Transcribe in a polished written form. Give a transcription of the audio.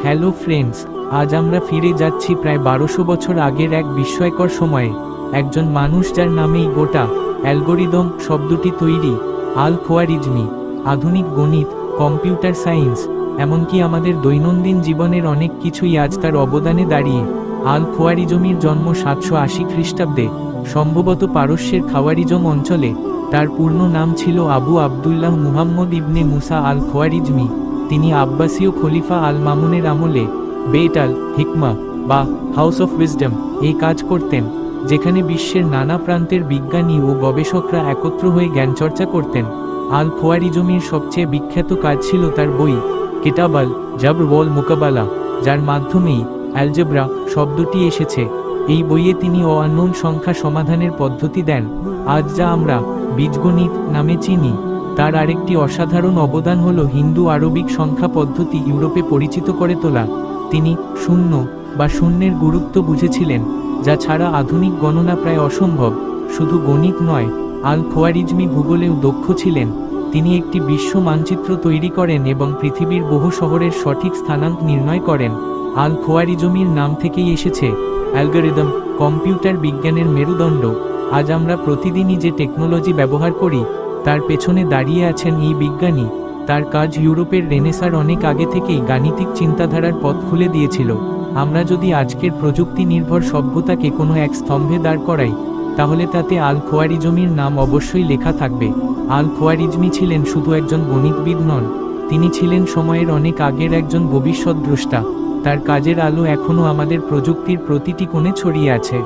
Hello friends, আজ আমরা ফিরে যাচ্ছি প্রায় 1200 বছর আগের এক বিস্ময়কর সময়ে। একজন মানুষ যার নামেই গোটা অ্যালগোরিদম শব্দটি তৈরি, আল খোয়ারিজমি। আধুনিক গণিত, কম্পিউটার সায়েন্স, এমনকি আমাদের দৈনন্দিন জীবনের অনেক কিছুই আজ তার অবদানে দাঁড়িয়ে। আল খোয়ারিজমির জন্ম 780 খ্রিস্টাব্দে, সম্ভবত পারস্যের খাওয়ারিজম অঞ্চলে। তার পূর্ণ নাম ছিল আবু আবদুল্লাহ মুহাম্মদ ইবনে মুসা আল খোয়ারিজমি। তিনি আব্বাসীয় খলিফা আল মামুনের আমলে বেত আল হিকমা বা হাউস অফ উইজডম এই কাজ করতেন, যেখানে বিশ্বের নানা প্রান্তের বিজ্ঞানী ও গবেষকরা একত্র হয়ে জ্ঞানচর্চা করতেন। আল খোয়ারিজমির সবচেয়ে বিখ্যাত কাজ ছিল তার বই কিতাব আল জাবর ওয়াল মুকাবালা, যার মাধ্যমেই অ্যালজেব্রা শব্দটি এসেছে। এই বইয়ে তিনি অআননোন সংখ্যা সমাধানের পদ্ধতি দেন, আজ যা আমরা বীজগণিত নামে চিনি। তার আরেকটি অসাধারণ অবদান হল হিন্দু আরবিক সংখ্যা পদ্ধতি ইউরোপে পরিচিত করে তোলা। তিনি শূন্য বা শূন্যের গুরুত্ব বুঝেছিলেন, যা ছাড়া আধুনিক গণনা প্রায় অসম্ভব। শুধু গণিত নয়, আল খোয়ারিজমি ভূগোলেও দক্ষ ছিলেন। তিনি একটি বিশ্ব মানচিত্র তৈরি করেন এবং পৃথিবীর বহু শহরের সঠিক স্থানাঙ্ক নির্ণয় করেন। আল খোয়ারিজমির নাম থেকেই এসেছে অ্যালগরিদম, কম্পিউটার বিজ্ঞানের মেরুদণ্ড। আজ আমরা প্রতিদিনই যে টেকনোলজি ব্যবহার করি, তার পেছনে দাঁড়িয়ে আছেন এই বিজ্ঞানী। তার কাজ ইউরোপের রেনেসার অনেক আগে থেকেই গাণিতিক চিন্তাধারার পথ খুলে দিয়েছিল। আমরা যদি আজকের প্রযুক্তি নির্ভর সভ্যতাকে কোনো এক স্তম্ভে দাঁড় করাই, তাহলে তাতে আল খোয়ারিজমির নাম অবশ্যই লেখা থাকবে। আল খোয়ারিজমি ছিলেন শুধু একজন গণিতবিদ নন, তিনি ছিলেন সময়ের অনেক আগের একজন ভবিষ্যৎ দ্রষ্টা। তার কাজের আলো এখনও আমাদের প্রযুক্তির প্রতিটি কোণে ছড়িয়ে আছে।